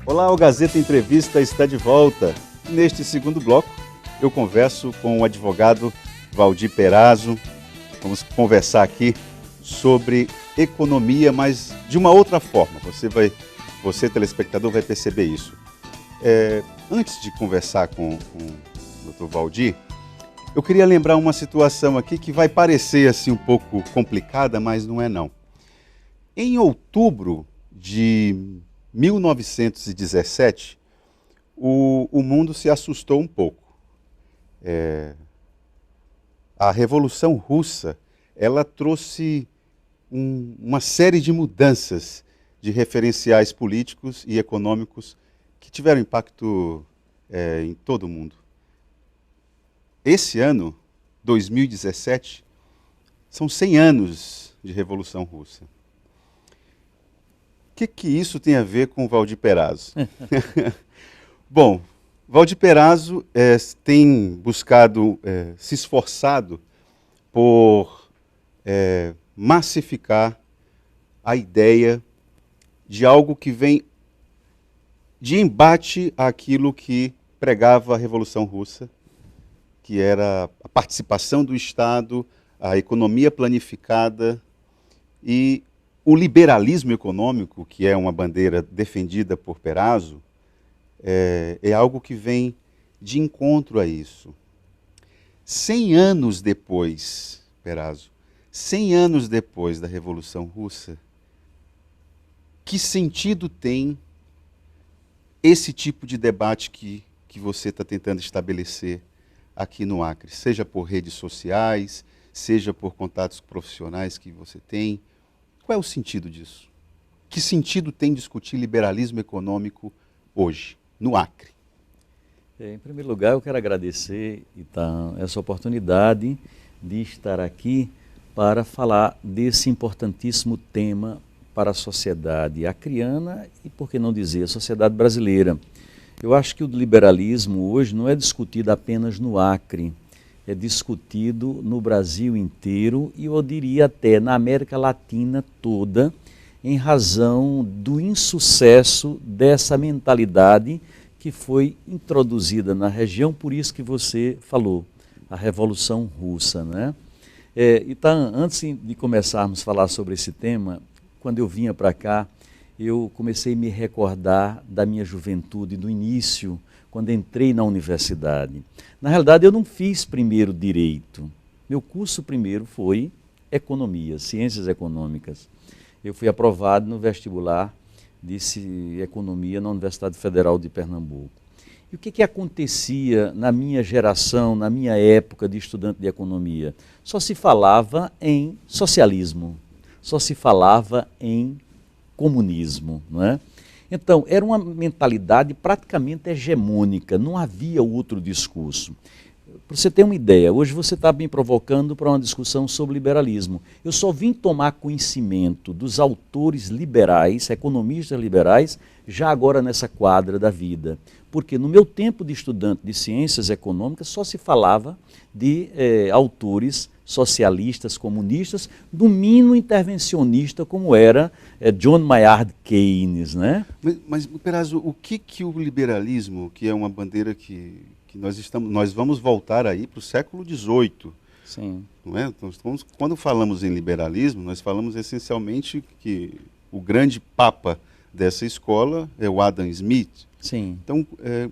Olá, o Gazeta Entrevista está de volta. Neste segundo bloco, eu converso com o advogado Valdir Perazzo. Vamos conversar aqui sobre economia, mas de uma outra forma. Você, telespectador, vai perceber isso. Antes de conversar com o Dr. Valdir, eu queria lembrar uma situação aqui que vai parecer assim um pouco complicada, mas não é não. Em outubro de 1917, o mundo se assustou um pouco. A Revolução Russa, ela trouxe uma série de mudanças de referenciais políticos e econômicos que tiveram impacto em todo o mundo. Esse ano, 2017, são 100 anos de Revolução Russa. O que isso tem a ver com o Valdir Perazzo? Bom, Valdir Perazzo tem buscado, se esforçado por massificar a ideia de algo que vem de embate àquilo que pregava a Revolução Russa, que era a participação do Estado, a economia planificada e o liberalismo econômico, que é uma bandeira defendida por Perazzo, é algo que vem de encontro a isso. 100 anos depois, Perazzo, 100 anos depois da Revolução Russa, que sentido tem esse tipo de debate que você está tentando estabelecer aqui no Acre? Seja por redes sociais, seja por contatos profissionais que você tem. Qual é o sentido disso? Que sentido tem discutir liberalismo econômico hoje, no Acre? Em primeiro lugar, eu quero agradecer, Itan, essa oportunidade de estar aqui para falar desse importantíssimo tema para a sociedade acreana e, por que não dizer, a sociedade brasileira. Eu acho que o liberalismo hoje não é discutido apenas no Acre, é discutido no Brasil inteiro e eu diria até na América Latina toda, em razão do insucesso dessa mentalidade que foi introduzida na região, por isso que você falou, a Revolução Russa, né? Então, antes de começarmos a falar sobre esse tema, quando eu vinha para cá, eu comecei a me recordar da minha juventude, do início, quando entrei na universidade. Na realidade, eu não fiz primeiro direito. Meu curso primeiro foi economia, ciências econômicas. Eu fui aprovado no vestibular de economia na Universidade Federal de Pernambuco. E o que acontecia na minha geração, na minha época de estudante de economia? Só se falava em socialismo, só se falava em comunismo, não é? Então, era uma mentalidade praticamente hegemônica, não havia outro discurso. Para você ter uma ideia, hoje você está me provocando para uma discussão sobre liberalismo. Eu só vim tomar conhecimento dos autores liberais, economistas liberais, já agora nessa quadra da vida. Porque no meu tempo de estudante de ciências econômicas só se falava de autores socialistas, comunistas, do mínimo intervencionista como era John Maynard Keynes, né? Mas Perazzo, o que o liberalismo, que é uma bandeira que nós vamos voltar aí para o século XVIII, sim, não é? Quando falamos em liberalismo, nós falamos essencialmente que o grande papa dessa escola é o Adam Smith. Sim. Então, o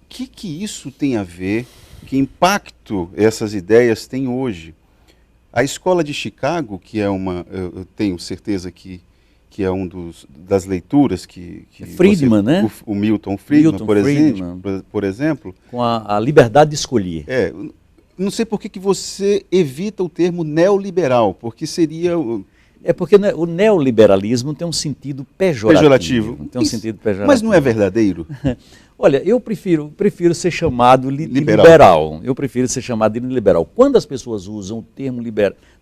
que isso tem a ver, que impacto essas ideias têm hoje? A escola de Chicago, que é eu tenho certeza que é das leituras que Friedman, né? O Milton Friedman, por exemplo. Com a liberdade de escolher. Não sei por que você evita o termo neoliberal, porque seria... É porque o neoliberalismo tem um sentido pejorativo. Tem um sentido pejorativo. Mas não é verdadeiro? Olha, eu prefiro ser chamado de liberal. Eu prefiro ser chamado de liberal. Quando as pessoas usam o termo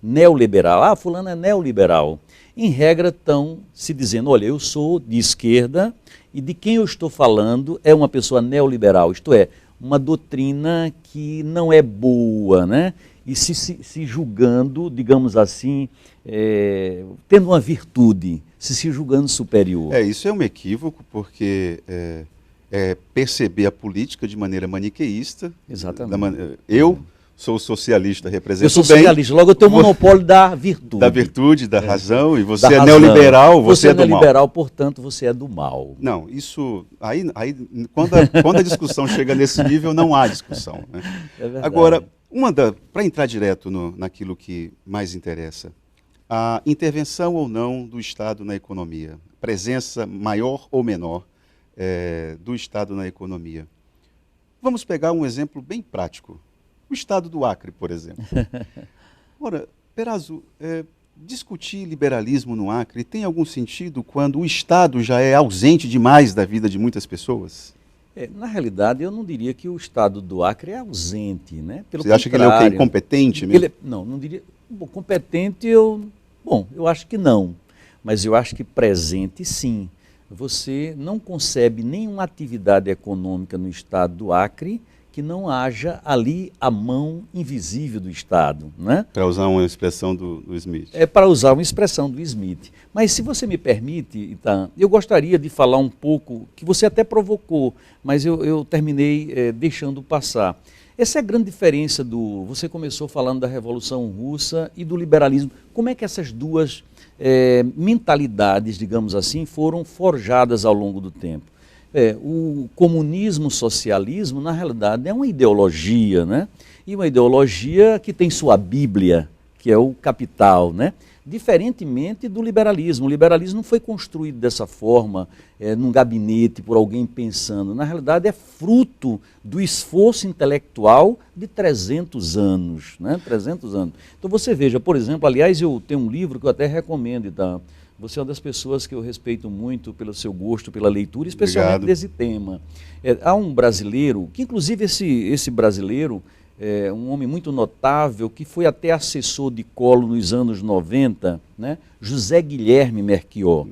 neoliberal, fulano é neoliberal, em regra estão se dizendo, olha, eu sou de esquerda e de quem eu estou falando é uma pessoa neoliberal, isto é, uma doutrina que não é boa, né? E se julgando, digamos assim, tendo uma virtude, se julgando superior. Isso é um equívoco, porque perceber a política de maneira maniqueísta. Exatamente. Eu sou socialista, represento eu sou bem. Socialista, logo eu tenho o monopólio da virtude. Da virtude, da razão, e você da é razão. neoliberal, você é do mal. Você é neoliberal, portanto, você é do mal. Não, isso... Aí quando a discussão chega nesse nível, não há discussão. Né? É verdade. Agora, para entrar direto naquilo que mais interessa, a intervenção ou não do Estado na economia, presença maior ou menor do Estado na economia. Vamos pegar um exemplo bem prático. O Estado do Acre, por exemplo. Ora, Perazzo, discutir liberalismo no Acre tem algum sentido quando o Estado já é ausente demais da vida de muitas pessoas? Na realidade, eu não diria que o Estado do Acre é ausente, né? Você acha que ele é o quê? Incompetente mesmo? Não diria. Bom, competente, eu acho que não. Mas eu acho que presente, sim. Você não concebe nenhuma atividade econômica no Estado do Acre que não haja ali a mão invisível do Estado, né? Para usar uma expressão do Smith. Para usar uma expressão do Smith. Mas se você me permite, Itan, eu gostaria de falar um pouco, que você até provocou, mas eu terminei deixando passar. Essa é a grande diferença você começou falando da Revolução Russa e do liberalismo. Como é que essas duas mentalidades, digamos assim, foram forjadas ao longo do tempo? O comunismo-socialismo, na realidade, é uma ideologia, né? E uma ideologia que tem sua Bíblia, que é o Capital, né? Diferentemente do liberalismo. O liberalismo não foi construído dessa forma, num gabinete, por alguém pensando. Na realidade, é fruto do esforço intelectual de 300 anos, né? 300 anos. Então você veja, por exemplo, aliás, eu tenho um livro que eu até recomendo, tá? Você é uma das pessoas que eu respeito muito pelo seu gosto, pela leitura, especialmente Obrigado. desse tema. Há um brasileiro, que inclusive esse brasileiro é um homem muito notável, que foi até assessor de Collor nos anos 90, né? José Guilherme Merchior.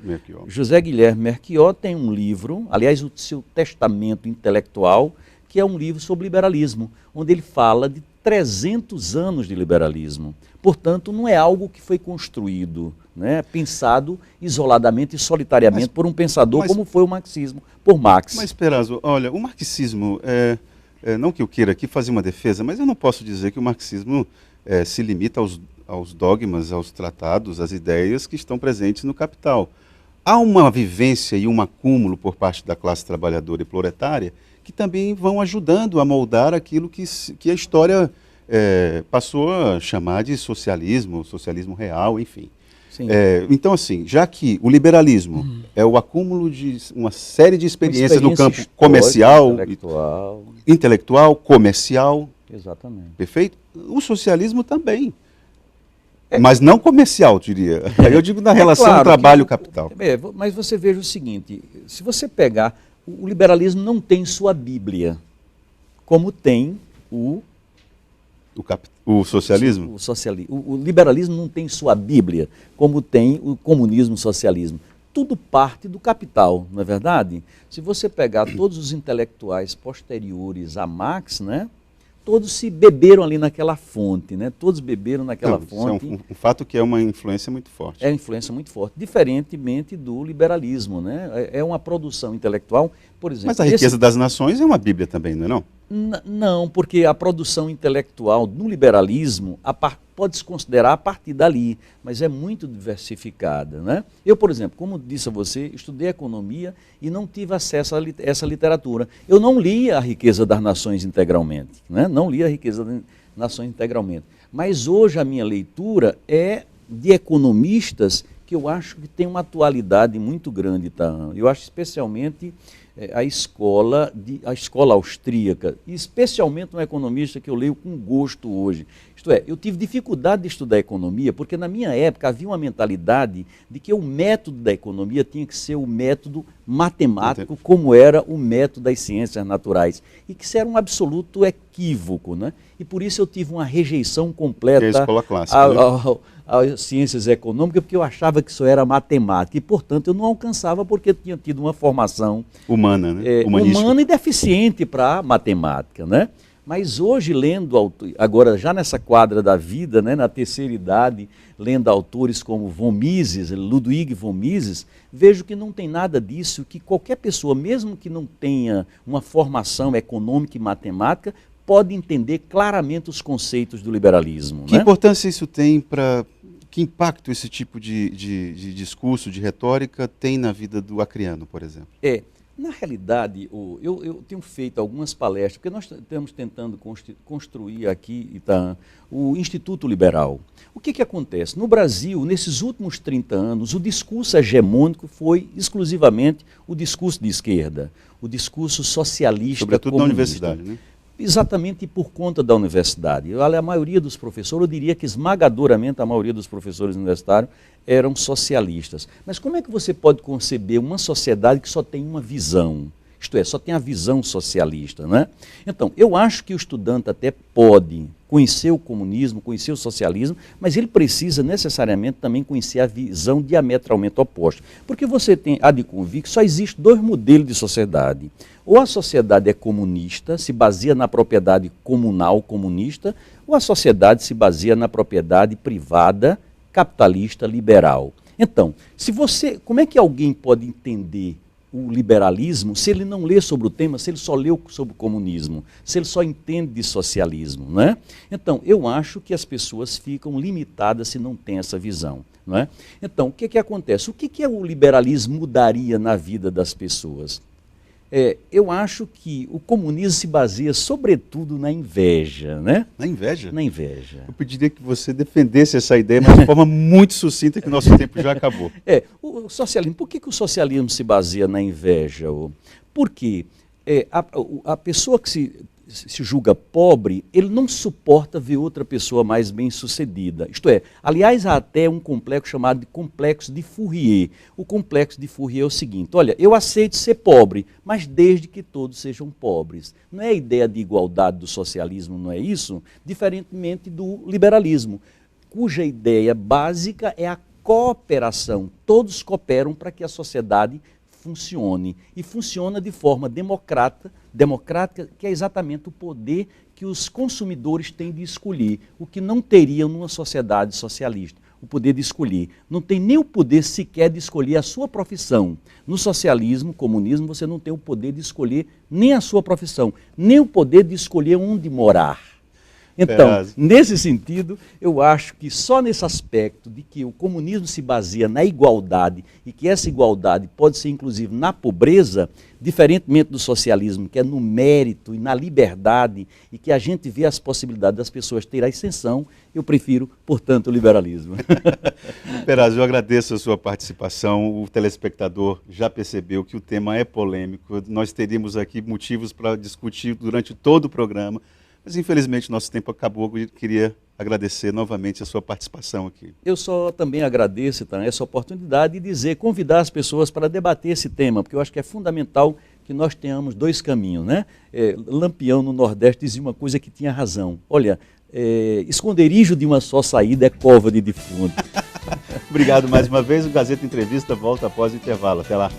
José Guilherme Merchior tem um livro, aliás, o seu testamento intelectual, que é um livro sobre liberalismo, onde ele fala de 300 anos de liberalismo. Portanto, não é algo que foi construído, né, pensado isoladamente e solitariamente por um pensador como foi o marxismo, por Marx. Mas, Perazzo, olha, o marxismo, não que eu queira aqui fazer uma defesa, mas eu não posso dizer que o marxismo se limita aos dogmas, aos tratados, às ideias que estão presentes no Capital. Há uma vivência e um acúmulo por parte da classe trabalhadora e proletária que também vão ajudando a moldar aquilo que a história passou a chamar de socialismo, socialismo real, enfim. Então, assim, já que o liberalismo é o acúmulo de uma série de experiências no campo comercial, intelectual, comercial, exatamente. Perfeito? O socialismo também. Mas não comercial, diria. Aí eu digo na relação claro trabalho-capital. Mas você veja o seguinte, se você pegar, o liberalismo não tem sua Bíblia, como tem o socialismo? O liberalismo não tem sua Bíblia, como tem o comunismo, o socialismo. Tudo parte do capital, não é verdade? Se você pegar todos os intelectuais posteriores a Marx, né, todos se beberam ali naquela fonte, né? Todos beberam naquela fonte. Isso é um fato que é uma influência muito forte. É uma influência muito forte, diferentemente do liberalismo, né? É uma produção intelectual, por exemplo. Mas a riqueza das nações é uma Bíblia também, não é não? Não, porque a produção intelectual do liberalismo pode-se considerar a partir dali, mas é muito diversificada, né? Eu, por exemplo, como disse a você, estudei economia e não tive acesso a essa literatura. Eu não li A Riqueza das Nações integralmente, né? Não li A Riqueza das Nações integralmente. Mas hoje a minha leitura é de economistas que eu acho que tem uma atualidade muito grande, tá? Eu acho especialmente a escola austríaca, e especialmente um economista que eu leio com gosto hoje. Isto é, eu tive dificuldade de estudar economia, porque na minha época havia uma mentalidade de que o método da economia tinha que ser o método matemático, como era o método das ciências naturais, e que isso era um absoluto equívoco, né? E por isso eu tive uma rejeição completa a escola clássica, as ciências econômicas porque eu achava que isso era matemática e, portanto, eu não alcançava porque eu tinha tido uma formação humana, né? humana e deficiente para matemática, né? Mas hoje, lendo, agora já nessa quadra da vida, né, na terceira idade, lendo autores como von Mises, Ludwig von Mises, vejo que não tem nada disso, que qualquer pessoa, mesmo que não tenha uma formação econômica e matemática, pode entender claramente os conceitos do liberalismo. Que né? importância isso tem para... Que impacto esse tipo de discurso, de retórica, tem na vida do acriano, por exemplo? Na realidade, eu tenho feito algumas palestras, porque nós estamos tentando construir aqui, Itaã, o Instituto Liberal. O que acontece? No Brasil, nesses últimos 30 anos, o discurso hegemônico foi exclusivamente o discurso de esquerda, o discurso socialista, sobretudo comunista. na universidade, né? Exatamente por conta da universidade. A maioria dos professores, eu diria que esmagadoramente a maioria dos professores universitários eram socialistas. Mas como é que você pode conceber uma sociedade que só tem uma visão? Isto é, só tem a visão socialista, né? Então, eu acho que o estudante até pode conhecer o comunismo, conhecer o socialismo, mas ele precisa necessariamente também conhecer a visão diametralmente oposta. Porque você há de convir que só existem dois modelos de sociedade. Ou a sociedade é comunista, se baseia na propriedade comunal comunista, ou a sociedade se baseia na propriedade privada, capitalista, liberal. Então, como é que alguém pode entender o liberalismo se ele não lê sobre o tema, se ele só leu sobre o comunismo, se ele só entende de socialismo, né? Então, eu acho que as pessoas ficam limitadas se não têm essa visão, não é? Então, o que acontece? O que o liberalismo mudaria na vida das pessoas? Eu acho que o comunismo se baseia sobretudo na inveja, né? Na inveja? Na inveja. Eu pediria que você defendesse essa ideia, mas de forma muito sucinta, que o nosso tempo já acabou. O socialismo, por que o socialismo se baseia na inveja? Porque a pessoa que se julga pobre, ele não suporta ver outra pessoa mais bem-sucedida. Isto é, aliás, há até um complexo chamado de complexo de Fourier. O complexo de Fourier é o seguinte: olha, eu aceito ser pobre, mas desde que todos sejam pobres. Não é a ideia de igualdade do socialismo, não é isso? Diferentemente do liberalismo, cuja ideia básica é a cooperação. Todos cooperam para que a sociedade funcione, e funciona de forma democrática, que é exatamente o poder que os consumidores têm de escolher, o que não teriam numa sociedade socialista, o poder de escolher. Não tem nem o poder sequer de escolher a sua profissão. No socialismo, comunismo, você não tem o poder de escolher nem a sua profissão, nem o poder de escolher onde morar. Então, nesse sentido, eu acho que só nesse aspecto de que o comunismo se baseia na igualdade e que essa igualdade pode ser inclusive na pobreza, diferentemente do socialismo, que é no mérito e na liberdade, e que a gente vê as possibilidades das pessoas terem a ascensão, eu prefiro, portanto, o liberalismo. Perazzo, eu agradeço a sua participação. O telespectador já percebeu que o tema é polêmico. Nós teríamos aqui motivos para discutir durante todo o programa. Mas, infelizmente, nosso tempo acabou. Eu queria agradecer novamente a sua participação aqui. Eu só também agradeço essa oportunidade de convidar as pessoas para debater esse tema, porque eu acho que é fundamental que nós tenhamos dois caminhos, né? Lampião, no Nordeste, dizia uma coisa que tinha razão. Olha, esconderijo de uma só saída é cova de defunto. Obrigado mais uma vez. O Gazeta Entrevista volta após o intervalo. Até lá.